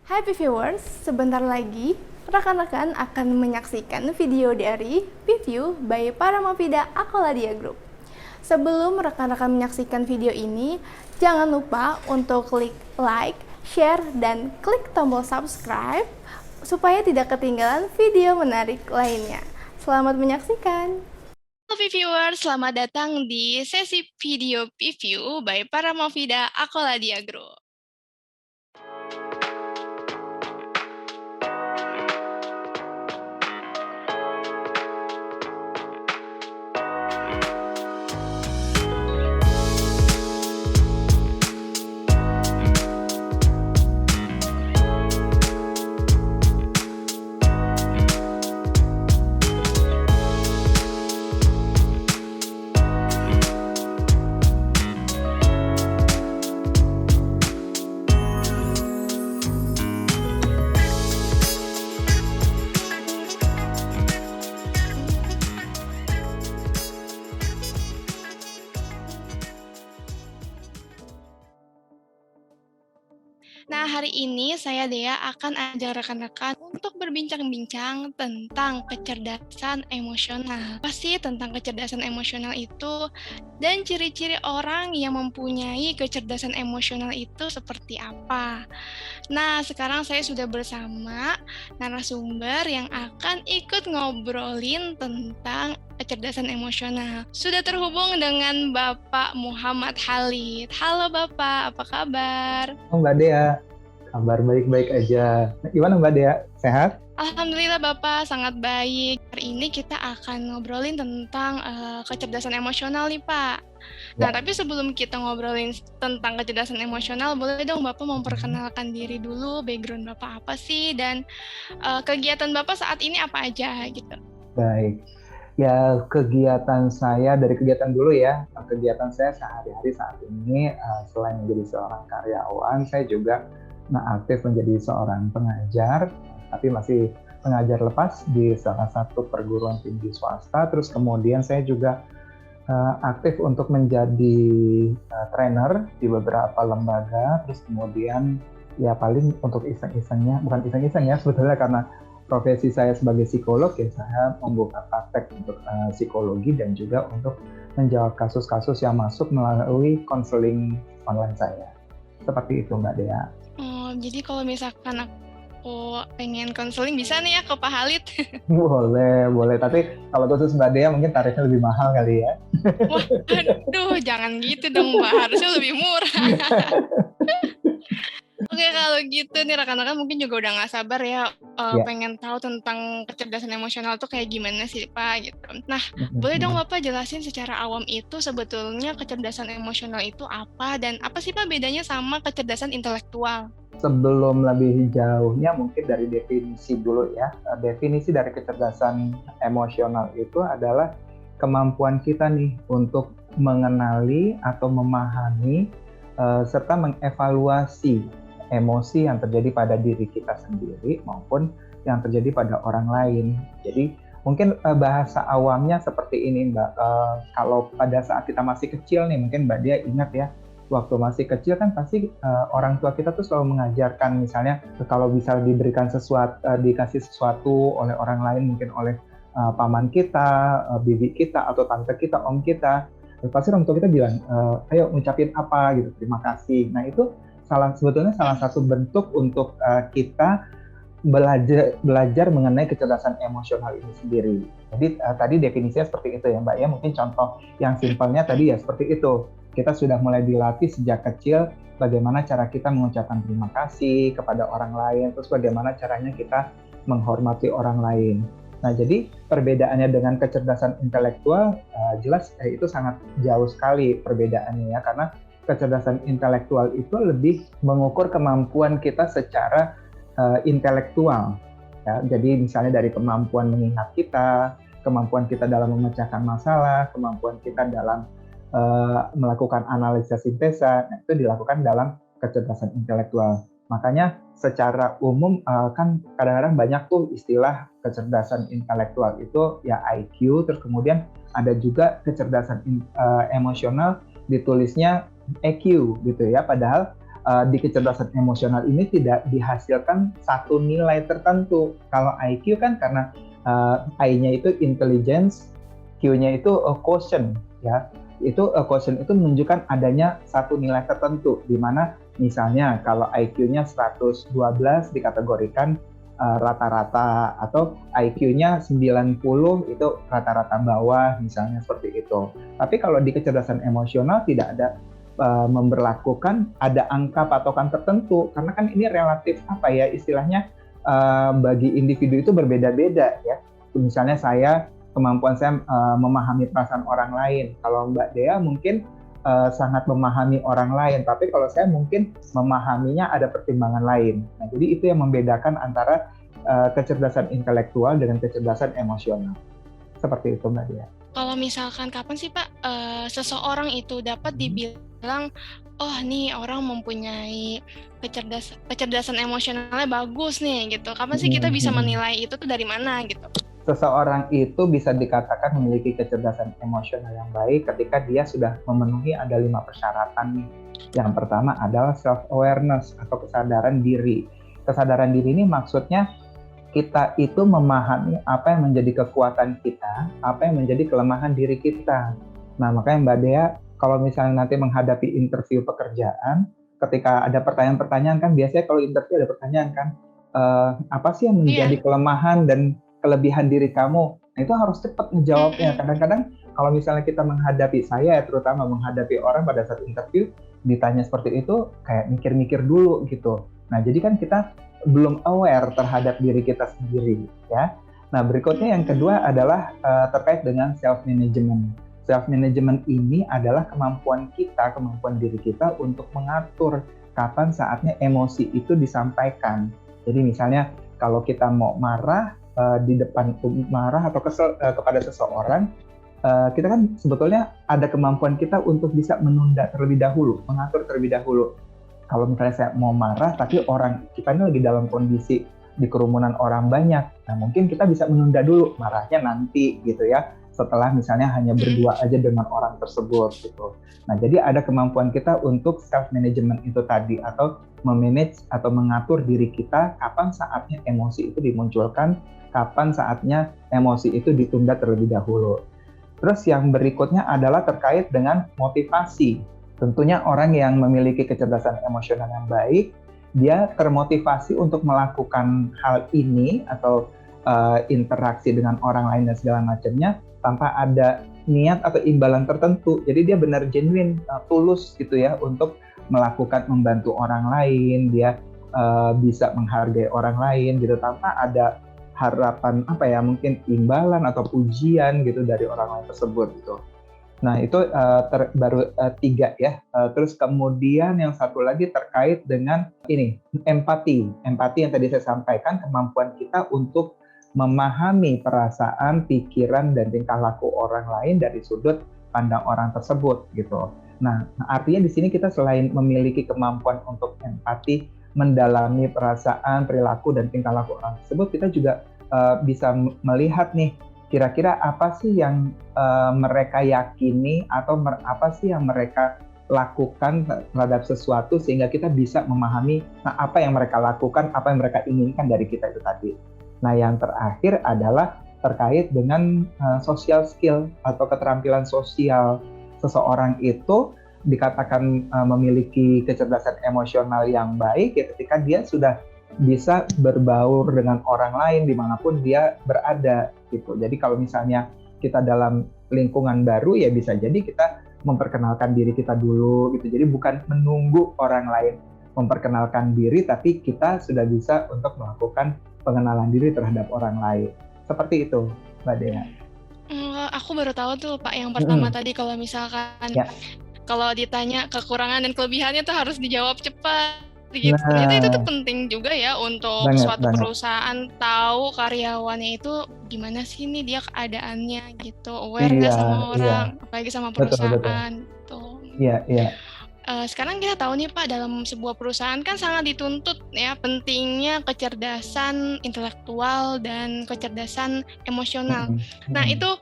Hai viewers, sebentar lagi rekan-rekan akan menyaksikan video dari Preview by Paramavida Akoladia Group. Sebelum rekan-rekan menyaksikan video ini, jangan lupa untuk klik like, share, dan klik tombol subscribe supaya tidak ketinggalan video menarik lainnya. Selamat menyaksikan! Halo viewers, selamat datang di sesi video Preview by Paramavida Akoladia Group. Nah, hari ini saya Dea akan ajak rekan-rekan untuk berbincang-bincang tentang kecerdasan emosional. Apa sih tentang kecerdasan emosional itu? Dan ciri-ciri orang yang mempunyai kecerdasan emosional itu seperti apa? Nah, sekarang saya sudah bersama narasumber yang akan ikut ngobrolin tentang kecerdasan emosional. Sudah terhubung dengan Bapak Muhammad Khalid. Halo Bapak, apa kabar? Mbak Dea, kabar baik-baik aja. Gimana Mbak Dea, sehat? Alhamdulillah Bapak, sangat baik. Hari ini kita akan ngobrolin tentang kecerdasan emosional nih Pak. Nah, tapi sebelum kita ngobrolin tentang kecerdasan emosional, boleh dong Bapak memperkenalkan diri dulu, background Bapak apa sih, dan kegiatan Bapak saat ini apa aja gitu. Baik. Ya, kegiatan saya, dari kegiatan dulu ya, kegiatan saya sehari-hari saat ini, selain menjadi seorang karyawan, saya juga aktif menjadi seorang pengajar, tapi masih pengajar lepas di salah satu perguruan tinggi swasta. Terus kemudian saya juga aktif untuk menjadi trainer di beberapa lembaga. Terus kemudian ya paling untuk iseng-isengnya, bukan iseng-iseng ya sebetulnya, karena profesi saya sebagai psikolog ya, saya membuka praktek untuk psikologi dan juga untuk menjawab kasus-kasus yang masuk melalui konseling online saya. Seperti itu Mbak Dea. Jadi kalau misalkan aku pengen konseling bisa nih ya ke Pak Khalid? Boleh. Tapi kalau khusus Mbak Dea mungkin tarifnya lebih mahal kali ya. Waduh, jangan gitu dong Mbak, harusnya lebih murah. Oke, kalau gitu nih rekan-rekan mungkin juga udah nggak sabar ya, pengen tahu tentang kecerdasan emosional tuh kayak gimana sih Pak gitu. Nah, boleh dong Bapak jelasin secara awam itu sebetulnya kecerdasan emosional itu apa, dan apa sih Pak bedanya sama kecerdasan intelektual? Sebelum lebih jauhnya mungkin dari definisi dulu ya. Definisi dari kecerdasan emosional itu adalah kemampuan kita nih untuk mengenali atau memahami serta mengevaluasi emosi yang terjadi pada diri kita sendiri maupun yang terjadi pada orang lain. Jadi mungkin bahasa awamnya seperti ini Mbak. Kalau pada saat kita masih kecil nih, mungkin Mbak Dia ingat ya, waktu masih kecil kan pasti orang tua kita tuh selalu mengajarkan, misalnya kalau bisa diberikan sesuatu, dikasih sesuatu oleh orang lain, mungkin oleh paman kita, bibi kita, atau tante kita, om kita, pasti orang tua kita bilang, ayo ngucapin apa gitu, terima kasih. Nah itu sebetulnya salah satu bentuk untuk kita belajar mengenai kecerdasan emosional ini sendiri. Jadi tadi definisinya seperti itu ya Mbak ya. Mungkin contoh yang simpelnya tadi ya seperti itu. Kita sudah mulai dilatih sejak kecil bagaimana cara kita mengucapkan terima kasih kepada orang lain, terus bagaimana caranya kita menghormati orang lain. Nah, jadi perbedaannya dengan kecerdasan intelektual jelas itu sangat jauh sekali perbedaannya ya, karena kecerdasan intelektual itu lebih mengukur kemampuan kita secara intelektual. Ya, jadi misalnya dari kemampuan mengingat kita, kemampuan kita dalam memecahkan masalah, kemampuan kita dalam melakukan analisa sintesa, nah, itu dilakukan dalam kecerdasan intelektual. Makanya secara umum kan kadang-kadang banyak tuh istilah kecerdasan intelektual itu ya IQ, terus kemudian ada juga kecerdasan emosional ditulisnya EQ gitu ya, padahal di kecerdasan emosional ini tidak dihasilkan satu nilai tertentu. Kalau IQ kan karena I-nya itu intelligence, Q-nya itu quotient, ya. Itu quotient itu menunjukkan adanya satu nilai tertentu, di mana misalnya kalau IQ-nya 112 dikategorikan rata-rata, atau IQ-nya 90 itu rata-rata bawah, misalnya seperti itu. Tapi kalau di kecerdasan emosional tidak ada memberlakukan ada angka patokan tertentu, karena kan ini relatif istilahnya bagi individu itu berbeda-beda ya. Misalnya kemampuan saya memahami perasaan orang lain. Kalau Mbak Dea mungkin sangat memahami orang lain, tapi kalau saya mungkin memahaminya ada pertimbangan lain. Nah, jadi itu yang membedakan antara kecerdasan intelektual dengan kecerdasan emosional. Seperti itu Mbak Dea. Kalau misalkan kapan sih Pak seseorang itu dapat dibilang, oh nih orang mempunyai kecerdasan emosionalnya bagus nih gitu. Kapan sih kita bisa menilai itu tuh dari mana gitu? Seseorang itu bisa dikatakan memiliki kecerdasan emosional yang baik ketika dia sudah memenuhi ada 5 persyaratan nih. Yang pertama adalah self-awareness atau kesadaran diri. Kesadaran diri ini maksudnya kita itu memahami apa yang menjadi kekuatan kita, apa yang menjadi kelemahan diri kita. Nah, makanya Mbak Dea, kalau misalnya nanti menghadapi interview pekerjaan, ketika ada pertanyaan-pertanyaan kan, biasanya kalau interview ada pertanyaan kan, apa sih yang menjadi kelemahan dan kelebihan diri kamu? Nah, itu harus cepat menjawabnya. Kadang-kadang kalau misalnya kita menghadapi, saya terutama menghadapi orang pada saat interview, ditanya seperti itu, kayak mikir-mikir dulu gitu. Nah, jadi kan kita belum aware terhadap diri kita sendiri, ya. Nah, berikutnya yang kedua adalah terkait dengan self-management. Self-management ini adalah kemampuan diri kita untuk mengatur kapan saatnya emosi itu disampaikan. Jadi misalnya kalau kita mau marah, di depan marah atau kesel kepada seseorang, kita kan sebetulnya ada kemampuan kita untuk bisa menunda terlebih dahulu, mengatur terlebih dahulu. Kalau misalnya saya mau marah, tapi kita ini lagi dalam kondisi di kerumunan orang banyak, nah mungkin kita bisa menunda dulu marahnya nanti gitu ya, setelah misalnya hanya berdua aja dengan orang tersebut gitu. Nah, jadi ada kemampuan kita untuk self-management itu tadi, atau memanage atau mengatur diri kita kapan saatnya emosi itu dimunculkan, kapan saatnya emosi itu ditunda terlebih dahulu. Terus yang berikutnya adalah terkait dengan motivasi. Tentunya orang yang memiliki kecerdasan emosional yang baik, dia termotivasi untuk melakukan hal ini atau interaksi dengan orang lain dan segala macamnya tanpa ada niat atau imbalan tertentu. Jadi dia benar genuine, tulus gitu ya untuk membantu orang lain, dia bisa menghargai orang lain gitu tanpa ada harapan mungkin imbalan atau pujian gitu dari orang lain tersebut gitu. Nah, itu baru 3 ya. Terus kemudian yang satu lagi terkait dengan empati. Empati yang tadi saya sampaikan, kemampuan kita untuk memahami perasaan, pikiran, dan tingkah laku orang lain dari sudut pandang orang tersebut gitu. Nah, artinya di sini kita selain memiliki kemampuan untuk empati, mendalami perasaan, perilaku, dan tingkah laku orang tersebut, kita juga bisa melihat nih, kira-kira apa sih yang mereka yakini atau apa sih yang mereka lakukan terhadap sesuatu sehingga kita bisa memahami apa yang mereka lakukan, apa yang mereka inginkan dari kita itu tadi. Nah, yang terakhir adalah terkait dengan social skill atau keterampilan sosial. Seseorang itu dikatakan memiliki kecerdasan emosional yang baik ya ketika dia sudah bisa berbaur dengan orang lain dimanapun dia berada gitu. Jadi kalau misalnya kita dalam lingkungan baru ya bisa jadi kita memperkenalkan diri kita dulu gitu. Jadi bukan menunggu orang lain memperkenalkan diri, tapi kita sudah bisa untuk melakukan pengenalan diri terhadap orang lain. Seperti itu, Mbak Dea. Aku baru tahu tuh Pak yang pertama tadi kalau misalkan kalau ditanya kekurangan dan kelebihannya tuh harus dijawab cepat. Gitu. Ternyata itu tuh penting juga ya untuk suatu perusahaan tahu karyawannya itu gimana sih nih dia keadaannya gitu, aware nggak sama orang, apalagi sama perusahaan. Betul. Iya. Sekarang kita tahu nih Pak, dalam sebuah perusahaan kan sangat dituntut ya pentingnya kecerdasan intelektual dan kecerdasan emosional. Nah itu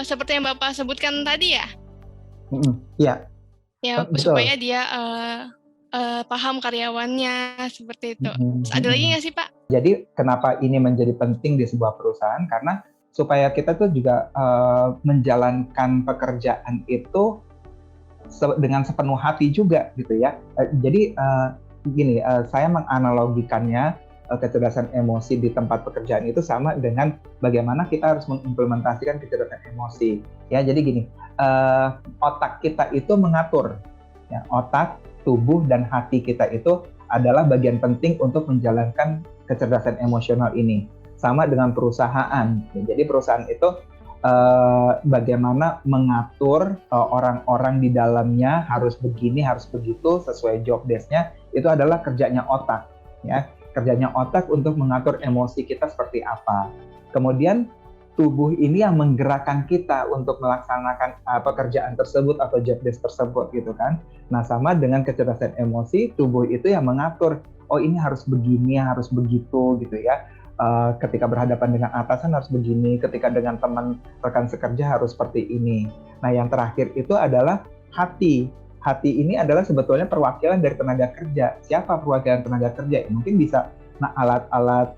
seperti yang Bapak sebutkan tadi ya. Iya. Ya supaya dia paham karyawannya, seperti itu. Mhm, Terus ada lagi mhm. nggak sih, Pak? Jadi kenapa ini menjadi penting di sebuah perusahaan, karena supaya kita tuh juga, menjalankan pekerjaan itu dengan sepenuh hati juga gitu ya. Jadi, gini, saya menganalogikannya, kecerdasan emosi di tempat pekerjaan itu sama dengan bagaimana kita harus mengimplementasikan kecerdasan emosi. Ya, jadi gini, otak kita itu mengatur, ya, otak, tubuh, dan hati kita itu adalah bagian penting untuk menjalankan kecerdasan emosional ini. Sama dengan perusahaan. Jadi perusahaan itu bagaimana mengatur orang-orang di dalamnya harus begini, harus begitu sesuai job desk-nya, itu adalah kerjanya otak, ya. Kerjanya otak untuk mengatur emosi kita seperti apa. Kemudian tubuh ini yang menggerakkan kita untuk melaksanakan pekerjaan tersebut atau job desk tersebut gitu kan. Nah, sama dengan kecerdasan emosi, tubuh itu yang mengatur, oh ini harus begini, harus begitu gitu ya. Ketika berhadapan dengan atasan harus begini, ketika dengan teman rekan sekerja harus seperti ini. Nah, yang terakhir itu adalah hati. Hati ini adalah sebetulnya perwakilan dari tenaga kerja. Siapa perwakilan tenaga kerja? Mungkin bisa alat-alat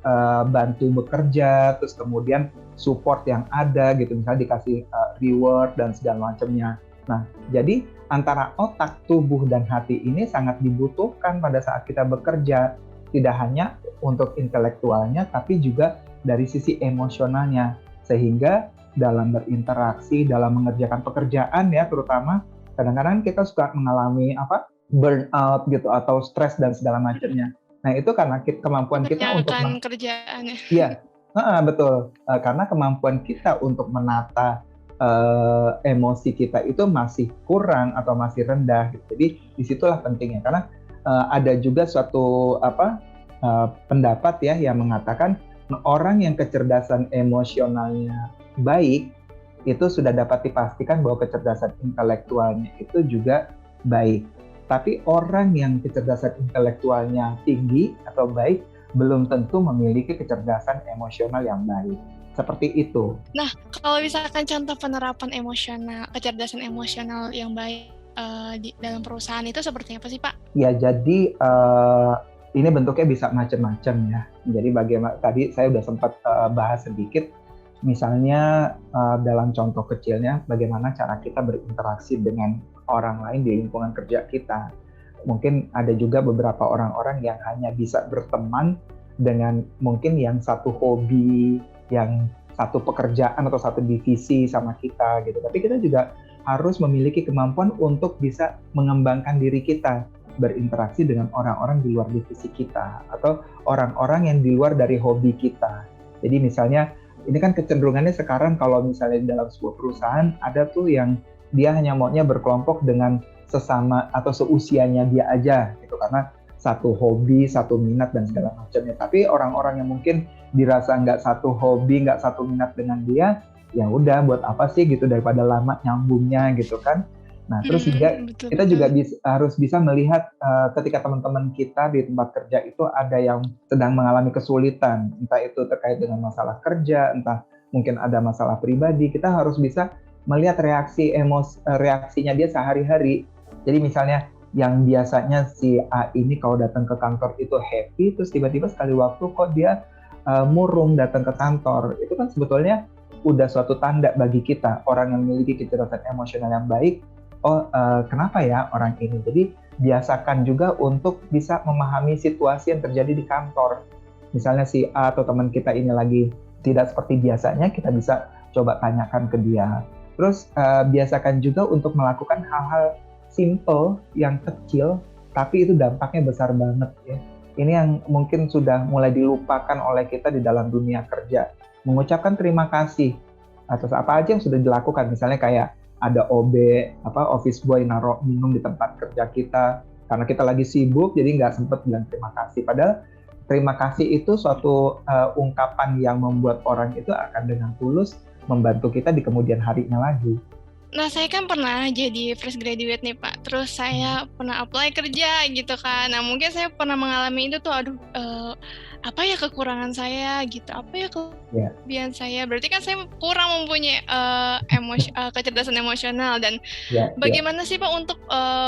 bantu bekerja, terus kemudian support yang ada gitu, misalnya dikasih reward dan segala macamnya. Nah, jadi antara otak, tubuh, dan hati ini sangat dibutuhkan pada saat kita bekerja. Tidak hanya untuk intelektualnya, tapi juga dari sisi emosionalnya. Sehingga dalam berinteraksi, dalam mengerjakan pekerjaan ya terutama, kadang-kadang kita suka mengalami burnout gitu atau stres dan segala macamnya. Nah itu karena kemampuan kita untuk Mengerjakan kerjaannya. iya, betul. Karena kemampuan kita untuk menata emosi kita itu masih kurang atau masih rendah. Gitu. Jadi disitulah pentingnya. Karena ada juga suatu pendapat ya yang mengatakan orang yang kecerdasan emosionalnya baik itu sudah dapat dipastikan bahwa kecerdasan intelektualnya itu juga baik. Tapi orang yang kecerdasan intelektualnya tinggi atau baik belum tentu memiliki kecerdasan emosional yang baik. Seperti itu. Nah, kalau misalkan contoh penerapan kecerdasan emosional yang baik di dalam perusahaan itu seperti apa sih, Pak? Ya, jadi ini bentuknya bisa macam-macam ya. Jadi bagaimana tadi saya udah sempat bahas sedikit. Misalnya dalam contoh kecilnya, bagaimana cara kita berinteraksi dengan orang lain di lingkungan kerja kita. Mungkin ada juga beberapa orang-orang yang hanya bisa berteman dengan mungkin yang satu hobi, yang satu pekerjaan atau satu divisi sama kita gitu. Tapi kita juga harus memiliki kemampuan untuk bisa mengembangkan diri kita, berinteraksi dengan orang-orang di luar divisi kita atau orang-orang yang di luar dari hobi kita. Jadi misalnya ini kan kecenderungannya sekarang kalau misalnya di dalam sebuah perusahaan ada tuh yang dia hanya maunya berkelompok dengan sesama atau seusianya dia aja gitu karena satu hobi, satu minat dan segala macamnya. Tapi orang-orang yang mungkin dirasa nggak satu hobi, nggak satu minat dengan dia, ya udah buat apa sih gitu daripada lama nyambungnya gitu kan. Nah terus juga kita juga harus bisa melihat ketika teman-teman kita di tempat kerja itu ada yang sedang mengalami kesulitan, entah itu terkait dengan masalah kerja, entah mungkin ada masalah pribadi, kita harus bisa melihat reaksinya dia sehari-hari. Jadi misalnya yang biasanya si A ini kalau datang ke kantor itu happy, terus tiba-tiba sekali waktu kok dia murung datang ke kantor, itu kan sebetulnya udah suatu tanda bagi kita, orang yang memiliki kecerdasan emosional yang baik, kenapa ya orang ini? Jadi biasakan juga untuk bisa memahami situasi yang terjadi di kantor. Misalnya si A atau teman kita ini lagi tidak seperti biasanya, kita bisa coba tanyakan ke dia. Terus biasakan juga untuk melakukan hal-hal simple yang kecil, tapi itu dampaknya besar banget ya. Ini yang mungkin sudah mulai dilupakan oleh kita di dalam dunia kerja. Mengucapkan terima kasih atas apa aja yang sudah dilakukan. Misalnya kayak ada OB, office boy naruh minum di tempat kerja kita. Karena kita lagi sibuk, jadi nggak sempat bilang terima kasih. Padahal terima kasih itu suatu ungkapan yang membuat orang itu akan dengan tulus membantu kita di kemudian harinya lagi. Nah, saya kan pernah jadi fresh graduate nih, Pak. Terus saya pernah apply kerja gitu kan. Nah, mungkin saya pernah mengalami itu tuh, apa ya kekurangan saya gitu, apa ya kelebihan saya. Berarti kan saya kurang mempunyai kecerdasan emosional. Dan bagaimana sih Pak untuk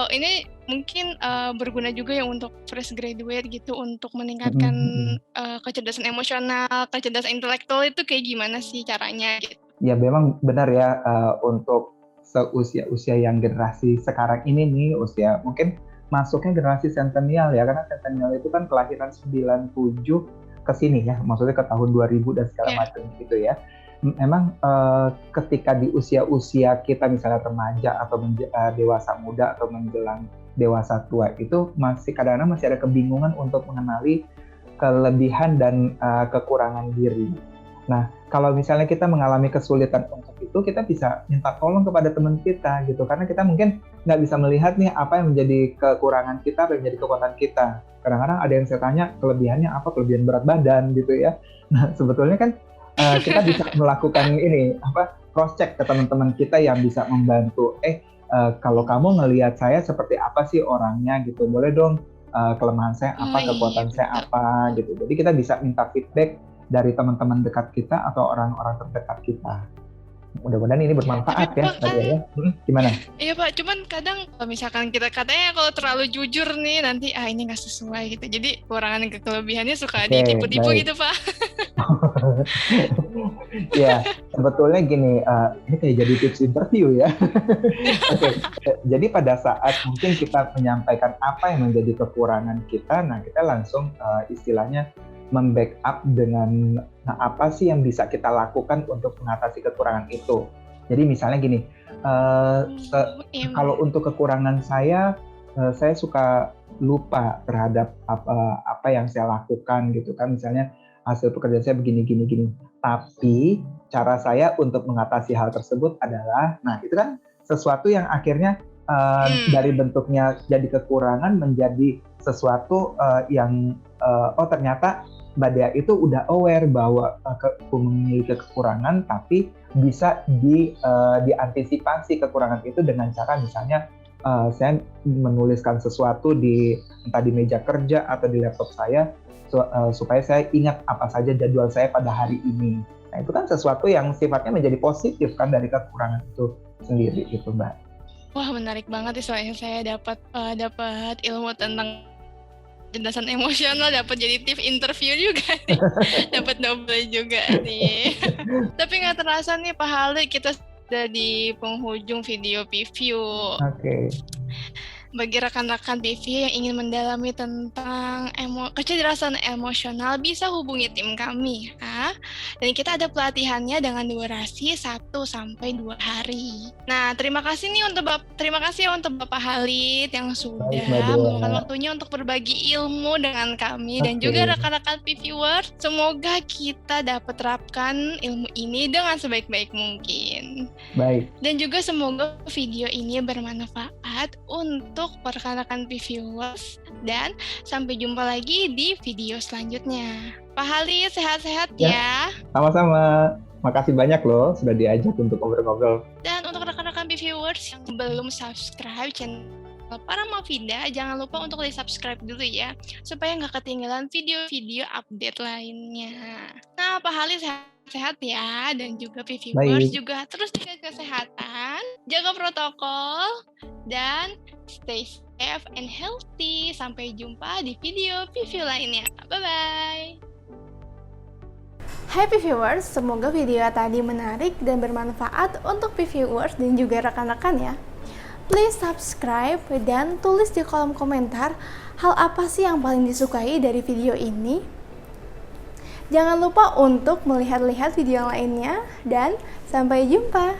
ini mungkin berguna juga ya untuk fresh graduate gitu untuk meningkatkan Mm-mm. kecerdasan emosional, kecerdasan intelektual itu kayak gimana sih caranya gitu? Ya memang benar ya, untuk seusia-usia yang generasi sekarang ini nih, usia mungkin masuknya generasi sentenial ya, karena sentenial itu kan kelahiran 97 ke sini ya, maksudnya ke tahun 2000 dan segala Ya, macam gitu ya. Memang ketika di usia-usia kita misalnya remaja atau dewasa muda atau menjelang dewasa tua itu masih kadang-kadang masih ada kebingungan untuk mengenali kelebihan dan kekurangan diri. Nah, kalau misalnya kita mengalami kesulitan untuk itu, kita bisa minta tolong kepada teman kita gitu, karena kita mungkin nggak bisa melihat nih apa yang menjadi kekurangan kita, apa yang menjadi kekuatan kita. Kadang-kadang ada yang saya tanya kelebihannya apa, kelebihan berat badan gitu ya. Nah, sebetulnya kan kita bisa melakukan ini apa cross check ke teman-teman kita yang bisa membantu. Kalau kamu ngelihat saya seperti apa sih orangnya gitu, boleh dong kelemahan saya oh apa, iya kekuatan saya betul. apa gitu. Jadi kita bisa minta feedback dari teman-teman dekat kita atau orang-orang terdekat kita. Mudah-mudahan ini Tapi bermanfaat ya, Pak Mbak kan, Dea ya. Gimana? iya Pak, cuman kadang kalau misalkan kita katanya kalau terlalu jujur nih nanti ini nggak sesuai gitu. Jadi kekurangan dan kelebihannya suka Oke, ditipu-tipu baik. gitu Pak. Ya, sebetulnya gini, ini kayak jadi tips interview ya. Oke, jadi pada saat mungkin kita menyampaikan apa yang menjadi kekurangan kita, nah kita langsung istilahnya membackup dengan nah apa sih yang bisa kita lakukan untuk mengatasi kekurangan itu. Jadi misalnya gini, Iya kalau benar. untuk kekurangan saya suka lupa terhadap apa yang saya lakukan gitu kan, misalnya hasil pekerjaan saya begini gini gini. Tapi cara saya untuk mengatasi hal tersebut adalah, nah itu kan sesuatu yang akhirnya dari bentuknya jadi kekurangan menjadi sesuatu yang oh ternyata Mbak Dea itu udah aware bahwa memiliki kekurangan, tapi bisa diantisipasi kekurangan itu dengan cara misalnya saya menuliskan sesuatu entah di meja kerja atau di laptop saya supaya saya ingat apa saja jadwal saya pada hari ini. Nah itu kan sesuatu yang sifatnya menjadi positif kan dari kekurangan itu sendiri gitu Mbak. Wah menarik banget nih soalnya saya dapat ilmu tentang kecerdasan emosional, dapat jadi tips interview juga nih, dapat double juga nih. Tapi nggak terasa nih Pak Halid, kita sudah di penghujung video preview. Oke. Bagi rekan-rekan PV yang ingin mendalami tentang kecerdasan emosional bisa hubungi tim kami ya. Dan kita ada pelatihannya dengan durasi 1-2 hari. Nah, terima kasih untuk Bapak Halid yang Baik Mbak sudah meluangkan Dea. waktunya untuk berbagi ilmu dengan kami dan juga Oke. rekan-rekan viewers. Semoga kita dapat terapkan ilmu ini dengan sebaik-baik mungkin. Baik. Dan juga semoga video ini bermanfaat untuk rekan-rekan viewers dan sampai jumpa lagi di video selanjutnya. Pak Halid, sehat-sehat ya. Sama-sama. Makasih banyak loh sudah diajak untuk ngobrol-ngobrol. Dan untuk rekan-rekan viewers yang belum subscribe channel Paramavida, jangan lupa untuk di-subscribe dulu ya, supaya nggak ketinggalan video-video update lainnya. Nah, Pak Halid sehat ya, dan juga viewers Baik. juga terus jaga kesehatan, jaga protokol, dan stay safe and healthy. Sampai jumpa di video lainnya. Bye-bye! Hai viewers, semoga video tadi menarik dan bermanfaat untuk viewers dan juga rekan-rekan ya. Please subscribe dan tulis di kolom komentar hal apa sih yang paling disukai dari video ini. Jangan lupa untuk melihat-lihat video lainnya dan sampai jumpa.